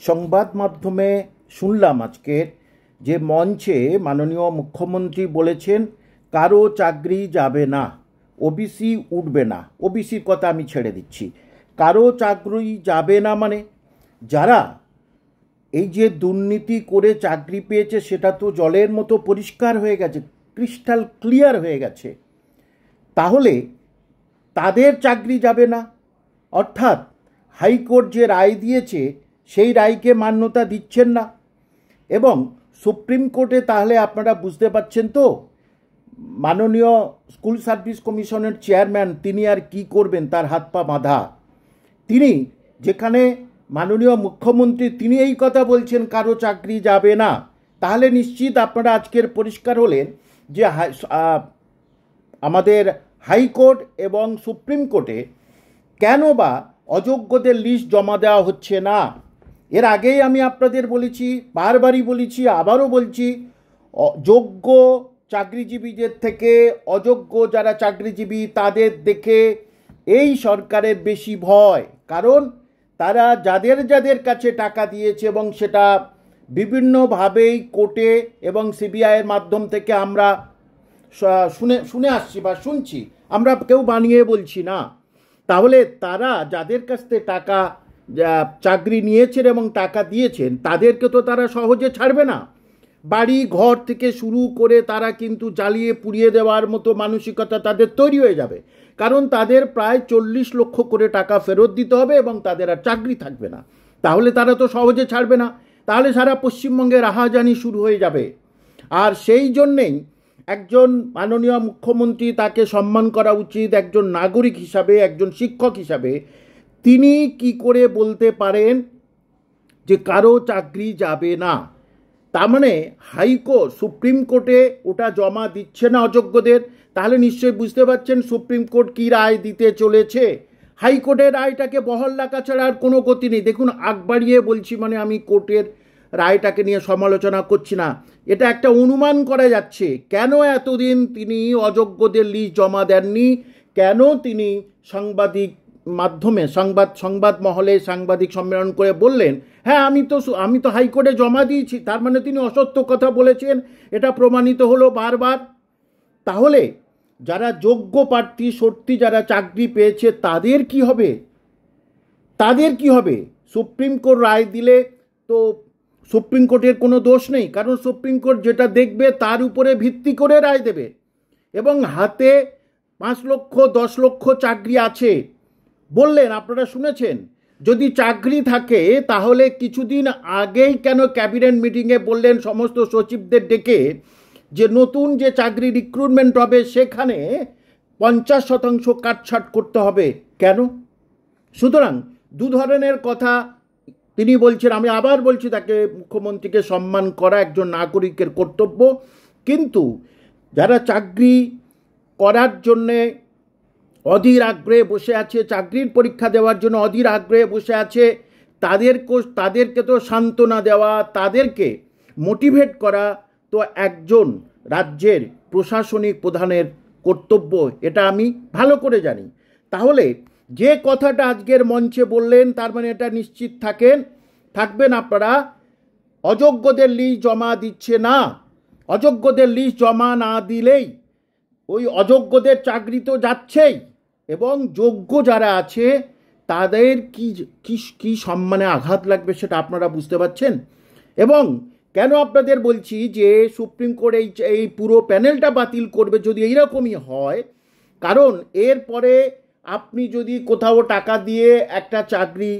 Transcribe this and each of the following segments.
সংবাদ মাধ্যমে শুনলাম আজকের যে মঞ্চে মাননীয় মুখ্যমন্ত্রী বলেছেন কারো চাকরি যাবে না, ওবিসি উঠবে না। ওবিসির কথা আমি ছেড়ে দিচ্ছি, কারো চাকরি যাবে না মানে যারা এই যে দুর্নীতি করে চাকরি পেয়েছে সেটা তো জলের মতো পরিষ্কার হয়ে গেছে, ক্রিস্টাল ক্লিয়ার হয়ে গেছে। তাহলে তাদের চাকরি যাবে না, অর্থাৎ হাইকোর্ট যে রায় দিয়েছে সেই রায়কে মান্যতা দিচ্ছেন না। এবং সুপ্রিম কোর্টে তাহলে আপনারা বুঝতে পারছেন তো মাননীয় স্কুল সার্ভিস কমিশনের চেয়ারম্যান তিনি আর কি করবেন, তার হাত পা বাঁধা। তিনি যেখানে মাননীয় মুখ্যমন্ত্রী তিনি এই কথা বলছেন কারো চাকরি যাবে না, তাহলে নিশ্চিত আপনারা আজকের পরিষ্কার হলেন যে আমাদের হাইকোর্ট এবং সুপ্রিম কোর্টে কেন বা অযোগ্যদের লিস্ট জমা দেওয়া হচ্ছে না। এর আগেই আমি আপনাদের বলেছি, বারবারই বলেছি, আবারও বলছি, যোগ্য চাকরিজীবীদের থেকে অযোগ্য যারা চাকরিজীবী তাদের দেখে এই সরকারের বেশি ভয়। কারণ তারা যাদের যাদের কাছে টাকা দিয়েছে এবং সেটা বিভিন্নভাবেই কোর্টে এবং সিবিআইয়ের মাধ্যম থেকে আমরা শুনে আসছি বা শুনছি, আমরা কেউ বানিয়ে বলছি না। তাহলে তারা যাদের কাছ থেকে টাকা চাকরি নিয়েছেন এবং টাকা দিয়েছেন তাদেরকে তো তারা সহজে ছাড়বে না। বাড়ি ঘর থেকে শুরু করে তারা কিন্তু জ্বালিয়ে পুড়িয়ে দেওয়ার মতো মানসিকতা তাদের তৈরি হয়ে যাবে। কারণ তাদের প্রায় 40 লক্ষ করে টাকা ফেরত দিতে হবে এবং তাদের আর চাকরি থাকবে না। তাহলে তারা তো সহজে ছাড়বে না, তাহলে সারা পশ্চিমবঙ্গে রাহাজানি শুরু হয়ে যাবে। আর সেই জন্যেই একজন মাননীয় মুখ্যমন্ত্রী, তাকে সম্মান করা উচিত একজন নাগরিক হিসাবে, একজন শিক্ষক হিসাবে। তিনি কি করে বলতে পারেন যে কারো চাকরি যাবে না? তার মানে হাইকোর্ট সুপ্রিম কোর্টে ওটা জমা দিচ্ছে না অযোগ্যদের। তাহলে নিশ্চয়ই বুঝতে পারছেন সুপ্রিম কোর্ট কী রায় দিতে চলেছে। হাইকোর্টের রায়টাকে বহাল রাখা ছাড়া আর কোনো গতি নেই। দেখুন, আগ বাড়িয়ে বলছি মানে আমি কোর্টের রায়টাকে নিয়ে সমালোচনা করছি না, এটা একটা অনুমান করা যাচ্ছে কেন এতদিন তিনি অযোগ্যদের লিস্ট জমা দেননি, কেন তিনি সাংবাদিক মাধ্যমে সংবাদ মহলে সাংবাদিক সম্মেলন করে বললেন হ্যাঁ আমি তো হাইকোর্টে জমা দিয়েছি। তার মানে তিনি অসত্য কথা বলেছেন, এটা প্রমাণিত হলো বারবার। তাহলে যারা যোগ্য প্রার্থী সত্যি যারা চাকরি পেয়েছে তাদের কি হবে? তাদের কি হবে? সুপ্রিম কোর্ট রায় দিলে তো সুপ্রিম কোর্টের কোনো দোষ নেই, কারণ সুপ্রিম কোর্ট যেটা দেখবে তার উপরে ভিত্তি করে রায় দেবে। এবং হাতে 5 লক্ষ 10 লক্ষ চাকরি আছে বললেন, আপনারা শুনেছেন। যদি চাকরি থাকে তাহলে কিছুদিন আগেই কেন ক্যাবিনেট মিটিংয়ে বললেন সমস্ত সচিবদের ডেকে যে নতুন যে চাকরি রিক্রুটমেন্ট হবে সেখানে 50% কাটছাট করতে হবে? কেন? সুতরাং দু ধরনের কথা তিনি বলছেন। আমি আবার বলছি, তাকে মুখ্যমন্ত্রীকে সম্মান করা একজন নাগরিকের কর্তব্য, কিন্তু যারা চাকরি করার জন্যে অধীর আগ্রহে বসে আছে, চাকরির পরীক্ষা দেওয়ার জন্য অধীর আগ্রহে বসে আছে, তাদেরকে তো সান্ত্বনা দেওয়া, তাদেরকে মোটিভেট করা তো একজন রাজ্যের প্রশাসনিক প্রধানের কর্তব্য, এটা আমি ভালো করে জানি। তাহলে যে কথাটা আজকের মঞ্চে বললেন তার মানে এটা নিশ্চিত থাকবেন আপনারা, অযোগ্যদের লিস্ট জমা দিচ্ছে না। অযোগ্যদের লিস্ট জমা না দিলেই ওই অযোগ্যদের চাকরি তো যাচ্ছেই, এবং যোগ্য যারা আছে তাদের কি সম্মানে আঘাত লাগবে সেটা আপনারা বুঝতে পারছেন। এবং কেন আপনাদের বলছি যে সুপ্রিম কোর্ট এই পুরো প্যানেলটা বাতিল করবে যদি এইরকমই হয়, কারণ এরপরে আপনি যদি কোথাও টাকা দিয়ে একটা চাকরি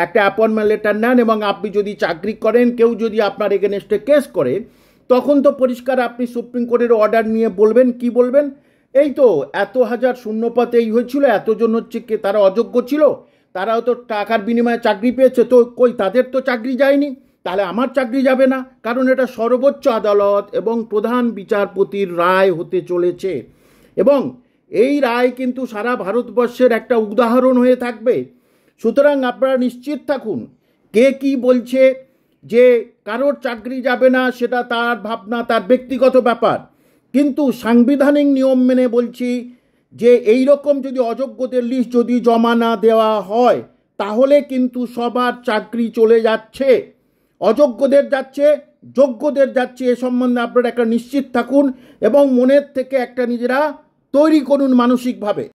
একটা অ্যাপয়েন্টমেন্ট লেটার নেন এবং আপনি যদি চাকরি করেন, কেউ যদি আপনার এগেনস্টে কেস করে, তখন তো পরিষ্কার আপনি সুপ্রিম কোর্টের অর্ডার নিয়ে বলবেন, কি বলবেন, এই তো এত হাজার শূন্যপাতে এই হয়েছিল, এতজন হচ্ছে কে তারা অযোগ্য ছিল, তারাও তো টাকার বিনিময়ে চাকরি পেয়েছে, তো কই তাদের তো চাকরি যায়নি, তাহলে আমার চাকরি যাবে না? কারণ এটা সর্বোচ্চ আদালত এবং প্রধান বিচারপতির রায় হতে চলেছে, এবং এই রায় কিন্তু সারা ভারতবর্ষের একটা উদাহরণ হয়ে থাকবে। সুতরাং আপনারা নিশ্চিত থাকুন, কে কি বলছে যে কারোর চাকরি যাবে না সেটা তার ভাবনা, তার ব্যক্তিগত ব্যাপার, কিন্তু সাংবিধানিক নিয়ম মেনে বলছি যে এই রকম যদি অযোগ্যদের লিস্ট যদি জমা না দেওয়া হয় তাহলে কিন্তু সবার চাকরি চলে যাচ্ছে, অযোগ্যদের যাচ্ছে, যোগ্যদের যাচ্ছে। এ সম্বন্ধে আপনারা একটা নিশ্চিত থাকুন এবং মনের থেকে একটা নিজেরা তৈরি করুন মানসিকভাবে।